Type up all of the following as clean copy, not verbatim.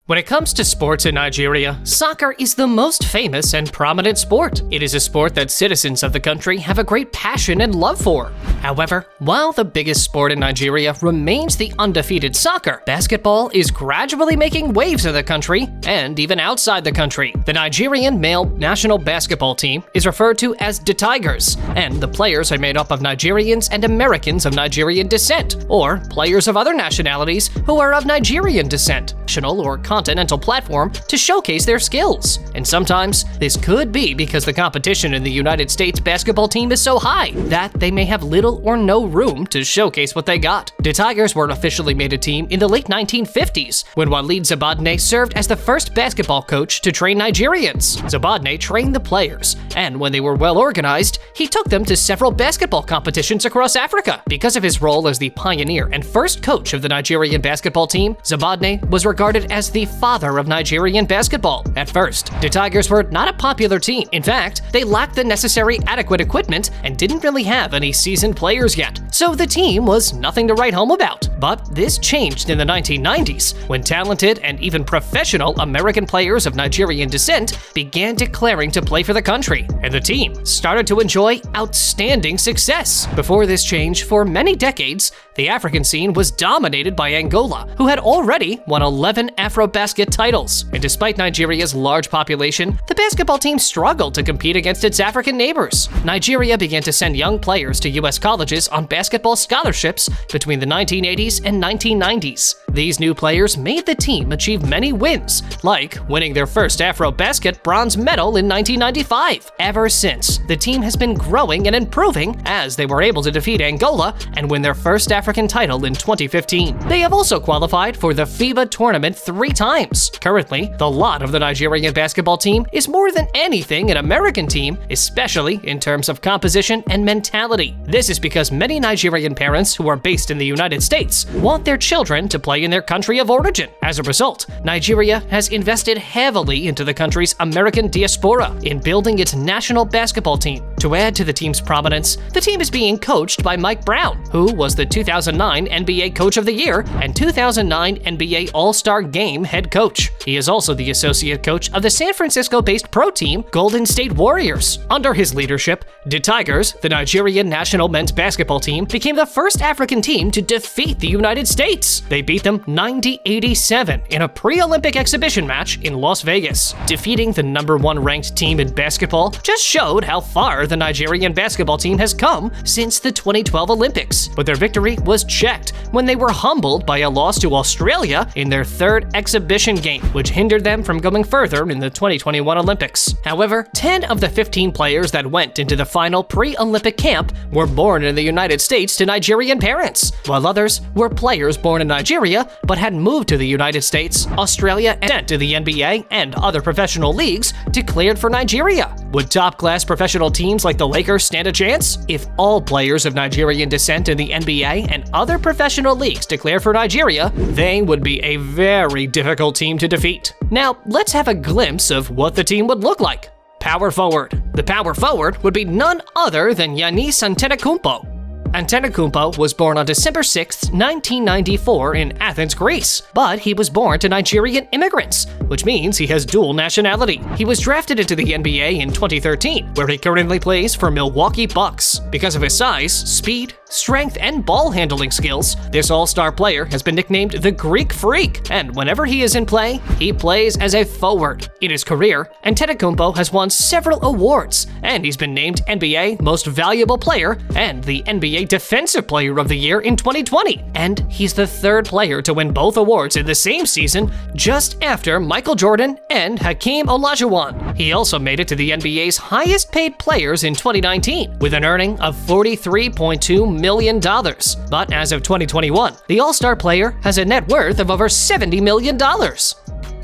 When it comes to sports in Nigeria, soccer is the most famous and prominent sport. It is a sport that citizens of the country have a great passion and love for. However, while the biggest sport in Nigeria remains the undefeated soccer, basketball is gradually making waves in the country and even outside the country. The Nigerian male national basketball team is referred to as the Tigers, and the players are made up of Nigerians and Americans of Nigerian descent, or players of other nationalities who are of Nigerian descent, national or continental platform to showcase their skills. And sometimes this could be because the competition in the United States basketball team is so high that they may have little or no room to showcase what they got. The Tigers were officially made a team in the late 1950s when Walid Zabadne served as the first basketball coach to train Nigerians. Zabadne trained the players, and when they were well organized, he took them to several basketball competitions across Africa. Because of his role as the pioneer and first coach of the Nigerian basketball team, Zabadne was regarded as the father of Nigerian basketball. At first, the Tigers were not a popular team. In fact, they lacked the necessary adequate equipment and didn't really have any seasoned players yet, so the team was nothing to write home about. But this changed in the 1990s, when talented and even professional American players of Nigerian descent began declaring to play for the country, and the team started to enjoy outstanding success. Before this change, for many decades, the African scene was dominated by Angola, who had already won 11 Afrobasket titles. And despite Nigeria's large population, the basketball team struggled to compete against its African neighbors. Nigeria began to send young players to U.S. colleges on basketball scholarships between the 1980s and 1990s. These new players made the team achieve many wins, like winning their first Afrobasket bronze medal in 1995. Ever since, the team has been growing and improving as they were able to defeat Angola and win their first African title in 2015. They have also qualified for the FIBA tournament 3 times. Currently, the lot of the Nigerian basketball team is more than anything an American team, especially in terms of composition and mentality. This is because many Nigerian parents who are based in the United States want their children to play in their country of origin. As a result, Nigeria has invested heavily into the country's American diaspora in building its national basketball team. To add to the team's prominence, the team is being coached by Mike Brown, who was the 2009 NBA Coach of the Year and 2009 NBA All-Star Game head coach. He is also the associate coach of the San Francisco-based pro team Golden State Warriors. Under his leadership, the Tigers, the Nigerian national men's basketball team, became the first African team to defeat the United States. They beat them 90-87 in a pre-Olympic exhibition match in Las Vegas. Defeating the #1 ranked team in basketball just showed how far the Nigerian basketball team has come since the 2012 Olympics. But their victory was checked when they were humbled by a loss to Australia in their 3rd exhibition game, which hindered them from going further in the 2021 Olympics. However, 10 of the 15 players that went into the final pre-Olympic camp were born in the United States to Nigerian parents, while others were players born in Nigeria but had moved to the United States, Australia, and sent to the NBA and other professional leagues declared for Nigeria. Would top-class professional teams like the Lakers stand a chance? If all players of Nigerian descent in the NBA and other professional leagues declare for Nigeria, they would be a very difficult team to defeat. Now, let's have a glimpse of what the team would look like. Power forward. The power forward would be none other than Giannis Antetokounmpo. Antetokounmpo was born on December 6, 1994 in Athens, Greece, but he was born to Nigerian immigrants, which means he has dual nationality. He was drafted into the NBA in 2013, where he currently plays for Milwaukee Bucks. Because of his size, speed, strength, and ball handling skills, this all-star player has been nicknamed the Greek Freak, and whenever he is in play, he plays as a forward. In his career, Antetokounmpo has won several awards, and he's been named NBA Most Valuable Player and the NBA Defensive Player of the Year in 2020. And he's the 3rd player to win both awards in the same season, just after Michael Jordan and Hakeem Olajuwon. He also made it to the NBA's highest paid players in 2019, with an earning of $43.2 million. But as of 2021, the All-Star player has a net worth of over $70 million.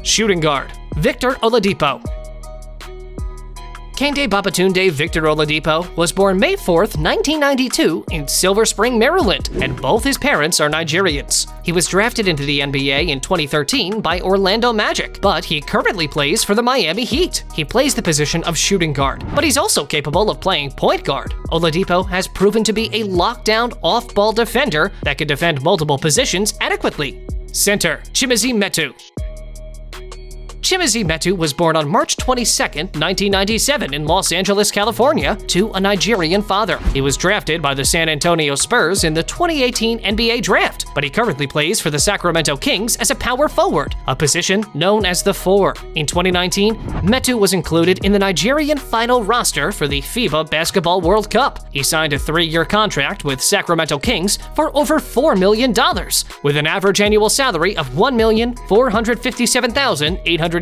Shooting guard, Victor Oladipo. Kende Babatunde Victor Oladipo was born May 4th, 1992 in Silver Spring, Maryland, and both his parents are Nigerians. He was drafted into the NBA in 2013 by Orlando Magic, but he currently plays for the Miami Heat. He plays the position of shooting guard, but he's also capable of playing point guard. Oladipo has proven to be a lockdown off-ball defender that can defend multiple positions adequately. Center, Chimezie Metu. Chimezie Metu was born on March 22, 1997 in Los Angeles, California, to a Nigerian father. He was drafted by the San Antonio Spurs in the 2018 NBA Draft, but he currently plays for the Sacramento Kings as a power forward, a position known as the 4. In 2019, Metu was included in the Nigerian final roster for the FIBA Basketball World Cup. He signed a 3-year contract with Sacramento Kings for over $4 million, with an average annual salary of $1,457,885.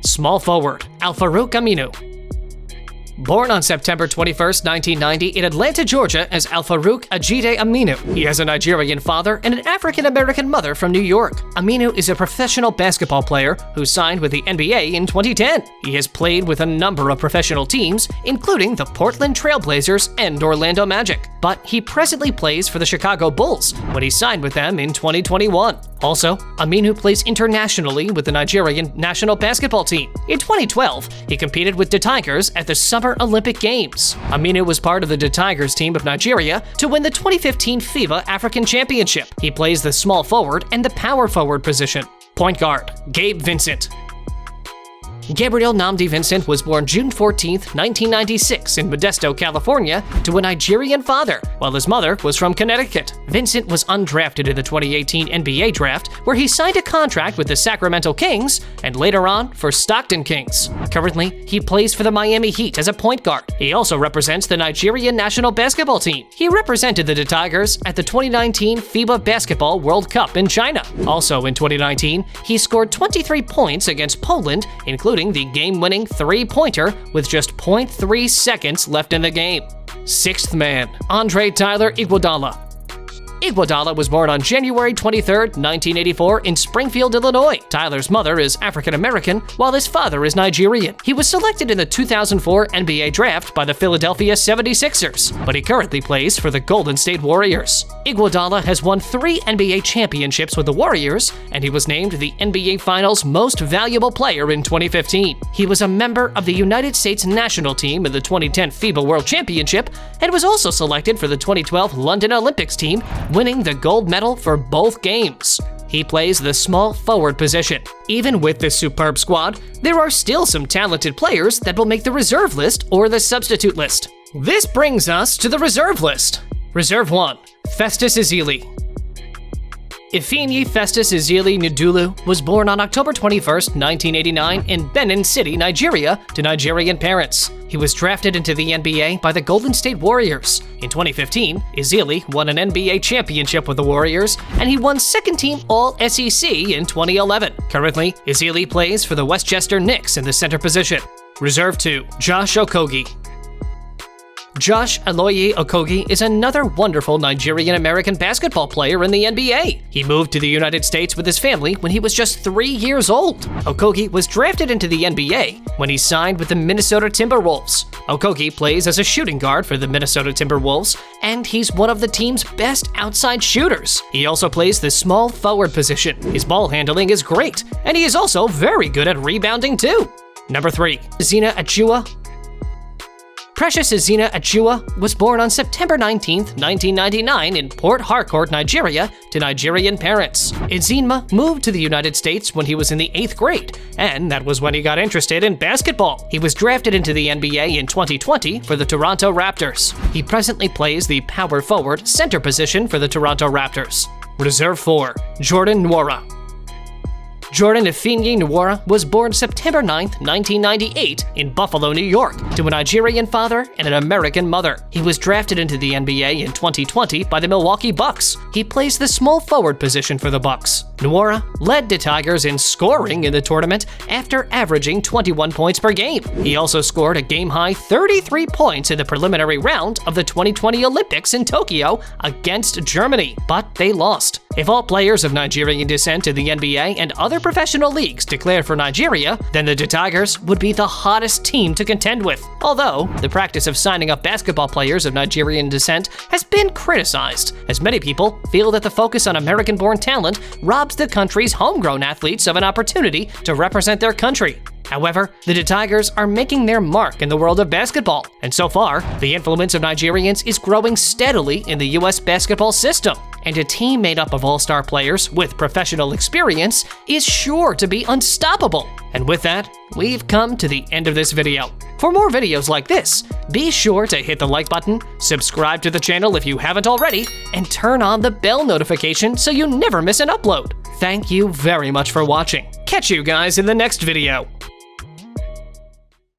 Small forward, Al-Farouq Aminu. Born on September 21, 1990 in Atlanta, Georgia as Al-Farouq Ajide Aminu. He has a Nigerian father and an African-American mother from New York. Aminu is a professional basketball player who signed with the NBA in 2010. He has played with a number of professional teams, including the Portland Trail Blazers and Orlando Magic, but he presently plays for the Chicago Bulls when he signed with them in 2021. Also, Aminu plays internationally with the Nigerian national basketball team. In 2012, he competed with the Tigers at the Summer Olympic Games. Aminu was part of the Tigers team of Nigeria to win the 2015 FIBA African Championship. He plays the small forward and the power forward position. Point guard, Gabe Vincent. Gabriel Nnamdi Vincent was born June 14, 1996 in Modesto, California, to a Nigerian father, while his mother was from Connecticut. Vincent was undrafted in the 2018 NBA Draft, where he signed a contract with the Sacramento Kings and later on for Stockton Kings. Currently, he plays for the Miami Heat as a point guard. He also represents the Nigerian national basketball team. He represented the Tigers at the 2019 FIBA Basketball World Cup in China. Also in 2019, he scored 23 points against Poland, including the game-winning three-pointer with just 0.3 seconds left in the game. Sixth man, Andre Tyler Iguodala. Iguodala was born on January 23, 1984 in Springfield, Illinois. Tyler's mother is African-American, while his father is Nigerian. He was selected in the 2004 NBA Draft by the Philadelphia 76ers, but he currently plays for the Golden State Warriors. Iguodala has won 3 NBA championships with the Warriors, and he was named the NBA Finals Most Valuable Player in 2015. He was a member of the United States national team in the 2010 FIBA World Championship and was also selected for the 2012 London Olympics team, winning the gold medal for both games. He plays the small forward position. Even with this superb squad, there are still some talented players that will make the reserve list or the substitute list. This brings us to the reserve list. Reserve 1, Festus Ezeli. Ifeanyi Festus Ezeli Ndulu was born on October 21, 1989 in Benin City, Nigeria, to Nigerian parents. He was drafted into the NBA by the Golden State Warriors. In 2015, Ezeli won an NBA championship with the Warriors, and he won second-team All-SEC in 2011. Currently, Ezeli plays for the Westchester Knicks in the center position. Reserve 2, Josh Okogie. Josh Aloye Okogie is another wonderful Nigerian-American basketball player in the NBA. He moved to the United States with his family when he was just 3 years old. Okogie was drafted into the NBA when he signed with the Minnesota Timberwolves. Okogie plays as a shooting guard for the Minnesota Timberwolves, and he's one of the team's best outside shooters. He also plays the small forward position. His ball handling is great, and he is also very good at rebounding too. Number 3, Zina Achua. Precious Zina Achua was born on September 19, 1999 in Port Harcourt, Nigeria, to Nigerian parents. Izima moved to the United States when he was in the 8th grade, and that was when he got interested in basketball. He was drafted into the NBA in 2020 for the Toronto Raptors. He presently plays the power forward center position for the Toronto Raptors. Reserve 4, Jordan Nwora. Jordan Ifeanyi Nwora was born September 9, 1998 in Buffalo, New York, to a Nigerian father and an American mother. He was drafted into the NBA in 2020 by the Milwaukee Bucks. He plays the small forward position for the Bucks. Nwora led the Tigers in scoring in the tournament after averaging 21 points per game. He also scored a game-high 33 points in the preliminary round of the 2020 Olympics in Tokyo against Germany, but they lost. If all players of Nigerian descent in the NBA and other professional leagues declared for Nigeria, then the Tigers would be the hottest team to contend with. Although, the practice of signing up basketball players of Nigerian descent has been criticized, as many people feel that the focus on American-born talent robs the country's homegrown athletes of an opportunity to represent their country. However, the Tigers are making their mark in the world of basketball, and so far, the influence of Nigerians is growing steadily in the U.S. basketball system. and a team made up of all-star players with professional experience is sure to be unstoppable. And with that, we've come to the end of this video. For more videos like this, be sure to hit the like button, subscribe to the channel if you haven't already, and turn on the bell notification so you never miss an upload. Thank you very much for watching. Catch you guys in the next video.